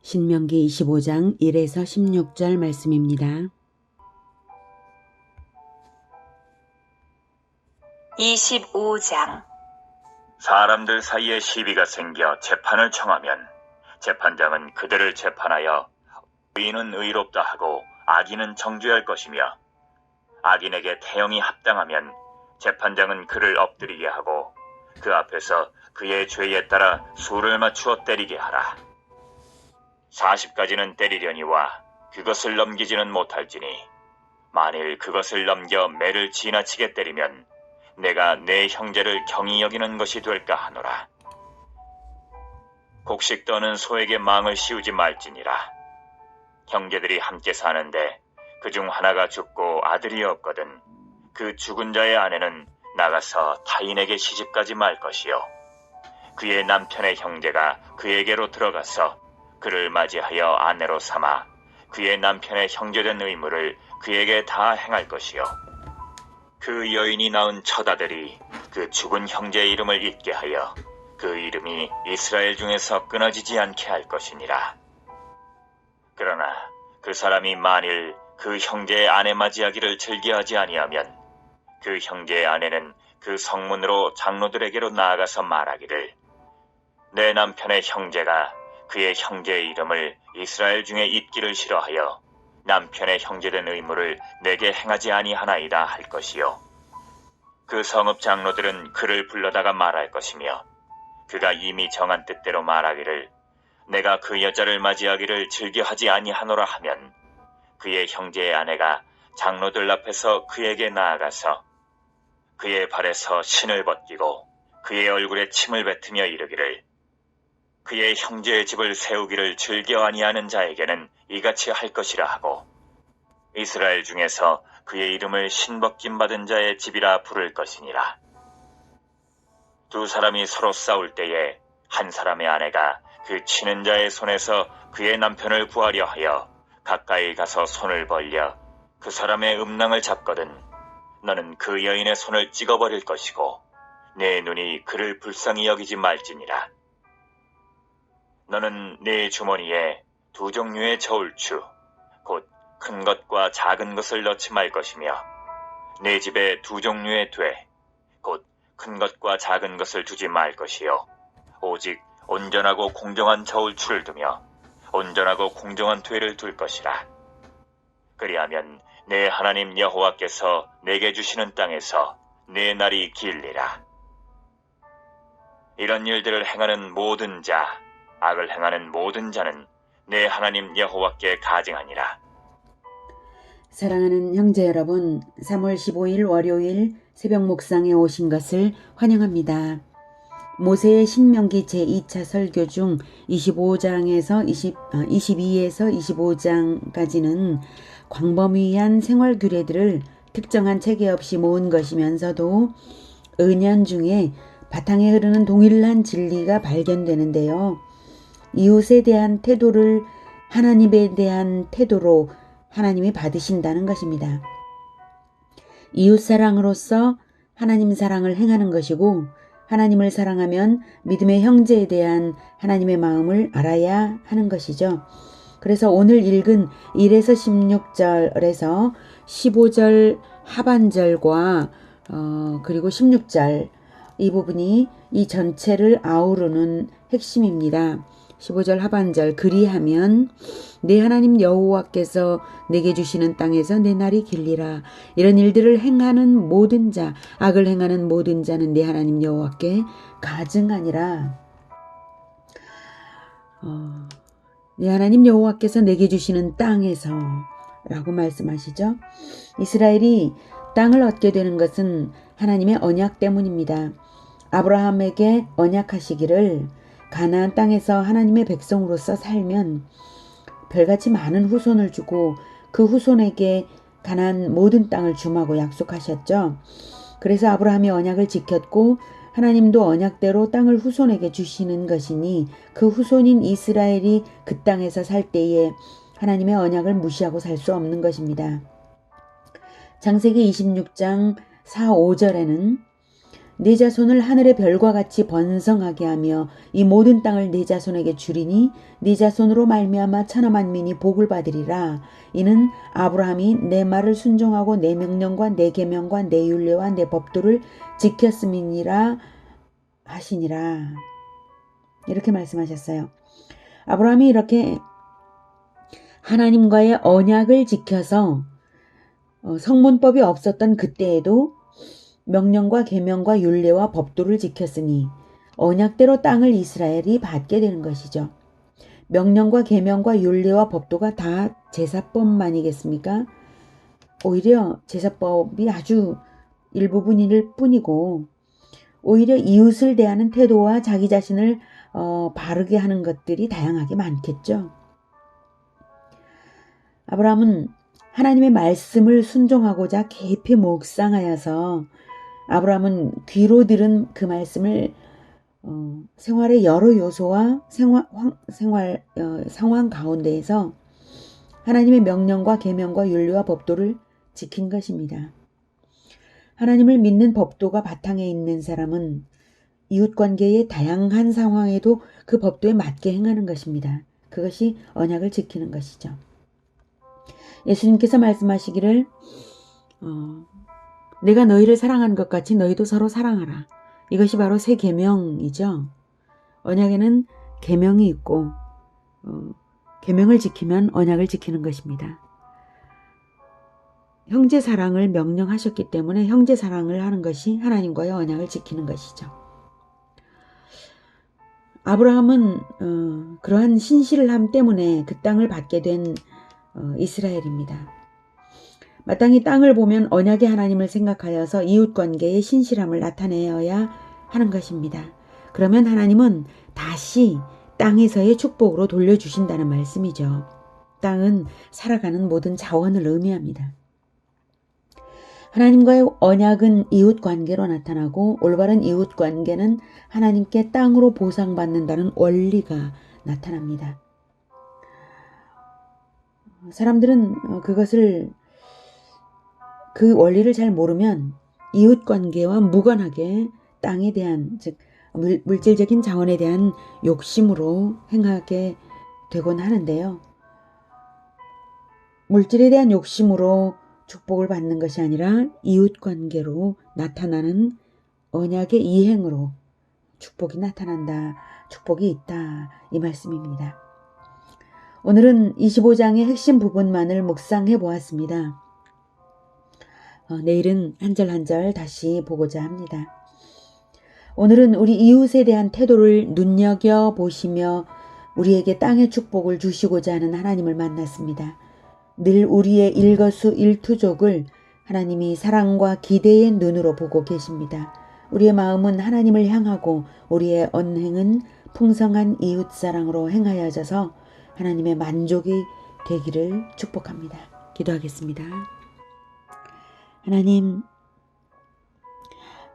신명기 25장 1에서 16절 말씀입니다. 25장. 사람들 사이에 시비가 생겨 재판을 청하면 재판장은 그들을 재판하여 의인은 의롭다 하고 악인은 정죄할 것이며, 악인에게 태형이 합당하면 재판장은 그를 엎드리게 하고 그 앞에서 그의 죄에 따라 수를 맞추어 때리게 하라. 40가지는 때리려니와 그것을 넘기지는 못할지니, 만일 그것을 넘겨 매를 지나치게 때리면 내가 내 형제를 경히 여기는 것이 될까 하노라. 곡식 떠는 소에게 망을 씌우지 말지니라. 형제들이 함께 사는데 그중 하나가 죽고 아들이 없거든 그 죽은 자의 아내는 나가서 타인에게 시집가지 말 것이요, 그의 남편의 형제가 그에게로 들어가서 그를 맞이하여 아내로 삼아 그의 남편의 형제된 의무를 그에게 다 행할 것이요, 그 여인이 낳은 첫 아들이 그 죽은 형제의 이름을 잊게 하여 그 이름이 이스라엘 중에서 끊어지지 않게 할 것이니라. 그러나 그 사람이 만일 그 형제의 아내 맞이하기를 즐겨하지 아니하면 그 형제의 아내는 그 성문으로 장로들에게로 나아가서 말하기를, 내 남편의 형제가 그의 형제의 이름을 이스라엘 중에 잊기를 싫어하여 남편의 형제된 의무를 내게 행하지 아니하나이다 할 것이요, 그 성읍 장로들은 그를 불러다가 말할 것이며, 그가 이미 정한 뜻대로 말하기를 내가 그 여자를 맞이하기를 즐겨하지 아니하노라 하면 그의 형제의 아내가 장로들 앞에서 그에게 나아가서 그의 발에서 신을 벗기고 그의 얼굴에 침을 뱉으며 이르기를, 그의 형제의 집을 세우기를 즐겨 아니하는 자에게는 이같이 할 것이라 하고, 이스라엘 중에서 그의 이름을 신벗김 받은 자의 집이라 부를 것이니라. 두 사람이 서로 싸울 때에 한 사람의 아내가 그 치는 자의 손에서 그의 남편을 구하려 하여 가까이 가서 손을 벌려 그 사람의 음낭을 잡거든 너는 그 여인의 손을 찍어버릴 것이고 내 눈이 그를 불쌍히 여기지 말지니라. 너는 네 주머니에 두 종류의 저울추 곧 큰 것과 작은 것을 넣지 말 것이며, 내 집에 두 종류의 돼 곧 큰 것과 작은 것을 두지 말 것이요, 오직 온전하고 공정한 저울추를 두며 온전하고 공정한 되를 둘 것이라. 그리하면 내 하나님 여호와께서 내게 주시는 땅에서 내 날이 길리라. 이런 일들을 행하는 모든 자, 악을 행하는 모든 자는 내 하나님 여호와께 가증하니라. 사랑하는 형제 여러분, 3월 15일 월요일 새벽 묵상에 오신 것을 환영합니다. 모세의 신명기 제2차 설교 중 22에서 25장까지는 광범위한 생활 규례들을 특정한 체계 없이 모은 것이면서도 은연중에 바탕에 흐르는 동일한 진리가 발견되는데요. 이웃에 대한 태도를 하나님에 대한 태도로 하나님이 받으신다는 것입니다. 이웃 사랑으로서 하나님 사랑을 행하는 것이고, 하나님을 사랑하면 믿음의 형제에 대한 하나님의 마음을 알아야 하는 것이죠. 그래서 오늘 읽은 1에서 16절에서 15절 하반절과 그리고 16절 이 부분이 이 전체를 아우르는 핵심입니다. 15절 하반절, 그리하면 내 하나님 여호와께서 내게 주시는 땅에서 내 날이 길리라. 이런 일들을 행하는 모든 자, 악을 행하는 모든 자는 내 하나님 여호와께 가증하니라. 내 하나님 여호와께서 내게 주시는 땅에서 라고 말씀하시죠. 이스라엘이 땅을 얻게 되는 것은 하나님의 언약 때문입니다. 아브라함에게 언약하시기를 가나안 땅에서 하나님의 백성으로서 살면 별같이 많은 후손을 주고 그 후손에게 가나안 모든 땅을 주마고 약속하셨죠. 그래서 아브라함이 언약을 지켰고 하나님도 언약대로 땅을 후손에게 주시는 것이니 그 후손인 이스라엘이 그 땅에서 살 때에 하나님의 언약을 무시하고 살 수 없는 것입니다. 창세기 26장 4, 5절에는 네 자손을 하늘의 별과 같이 번성하게 하며 이 모든 땅을 네 자손에게 주리니 네 자손으로 말미암아 천하 만민이 복을 받으리라. 이는 아브라함이 내 말을 순종하고 내 명령과 내 계명과 내 율례와 내 법도를 지켰음이니라 하시니라. 이렇게 말씀하셨어요. 아브라함이 이렇게 하나님과의 언약을 지켜서 성문법이 없었던 그때에도 명령과 계명과 율례와 법도를 지켰으니 언약대로 땅을 이스라엘이 받게 되는 것이죠. 명령과 계명과 율례와 법도가 다 제사법만이겠습니까? 오히려 제사법이 아주 일부분일 뿐이고 오히려 이웃을 대하는 태도와 자기 자신을 바르게 하는 것들이 다양하게 많겠죠. 아브라함은 하나님의 말씀을 순종하고자 깊이 묵상하여서 아브라함은 귀로 들은 그 말씀을 생활의 여러 요소와 상황 가운데에서 하나님의 명령과 계명과 율례와 법도를 지킨 것입니다. 하나님을 믿는 법도가 바탕에 있는 사람은 이웃관계의 다양한 상황에도 그 법도에 맞게 행하는 것입니다. 그것이 언약을 지키는 것이죠. 예수님께서 말씀하시기를 내가 너희를 사랑한 것 같이 너희도 서로 사랑하라. 이것이 바로 새 계명이죠. 언약에는 계명이 있고 계명을 지키면 언약을 지키는 것입니다. 형제 사랑을 명령하셨기 때문에 형제 사랑을 하는 것이 하나님과의 언약을 지키는 것이죠. 아브라함은 그러한 신실함 때문에 그 땅을 받게 된 이스라엘입니다. 마땅히 땅을 보면 언약의 하나님을 생각하여서 이웃관계의 신실함을 나타내어야 하는 것입니다. 그러면 하나님은 다시 땅에서의 축복으로 돌려주신다는 말씀이죠. 땅은 살아가는 모든 자원을 의미합니다. 하나님과의 언약은 이웃관계로 나타나고 올바른 이웃관계는 하나님께 땅으로 보상받는다는 원리가 나타납니다. 사람들은 그 원리를 잘 모르면 이웃관계와 무관하게 땅에 대한 즉 물질적인 자원에 대한 욕심으로 행하게 되곤 하는데요. 물질에 대한 욕심으로 축복을 받는 것이 아니라 이웃관계로 나타나는 언약의 이행으로 축복이 나타난다. 축복이 있다. 이 말씀입니다. 오늘은 25장의 핵심 부분만을 묵상해 보았습니다. 내일은 한 절 한 절 다시 보고자 합니다. 오늘은 우리 이웃에 대한 태도를 눈여겨보시며 우리에게 땅의 축복을 주시고자 하는 하나님을 만났습니다. 늘 우리의 일거수일투족을 하나님이 사랑과 기대의 눈으로 보고 계십니다. 우리의 마음은 하나님을 향하고 우리의 언행은 풍성한 이웃사랑으로 행하여져서 하나님의 만족이 되기를 축복합니다. 기도하겠습니다. 하나님,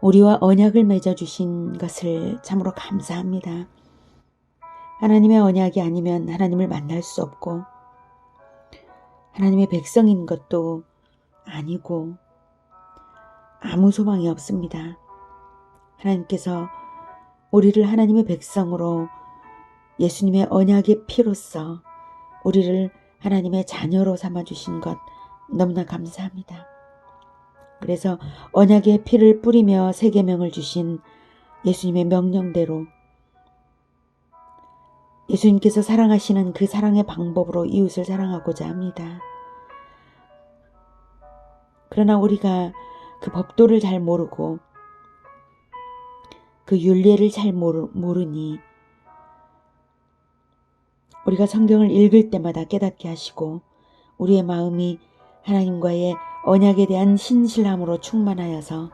우리와 언약을 맺어주신 것을 참으로 감사합니다. 하나님의 언약이 아니면 하나님을 만날 수 없고 하나님의 백성인 것도 아니고 아무 소망이 없습니다. 하나님께서 우리를 하나님의 백성으로 예수님의 언약의 피로써 우리를 하나님의 자녀로 삼아주신 것 너무나 감사합니다. 그래서 언약의 피를 뿌리며 새 계명을 주신 예수님의 명령대로 예수님께서 사랑하시는 그 사랑의 방법으로 이웃을 사랑하고자 합니다. 그러나 우리가 그 법도를 잘 모르고 그 율례를 잘 모르니 우리가 성경을 읽을 때마다 깨닫게 하시고 우리의 마음이 하나님과의 언약에 대한 신실함으로 충만하여서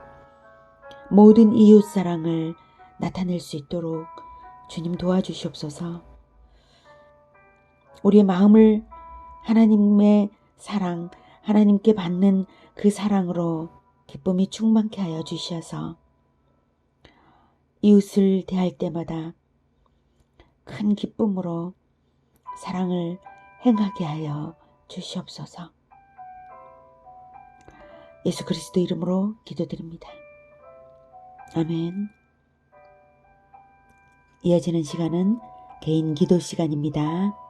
모든 이웃사랑을 나타낼 수 있도록 주님 도와주시옵소서. 우리의 마음을 하나님의 사랑, 하나님께 받는 그 사랑으로 기쁨이 충만케 하여 주시어서 이웃을 대할 때마다 큰 기쁨으로 사랑을 행하게 하여 주시옵소서. 예수 그리스도 이름으로 기도드립니다. 아멘. 이어지는 시간은 개인 기도 시간입니다.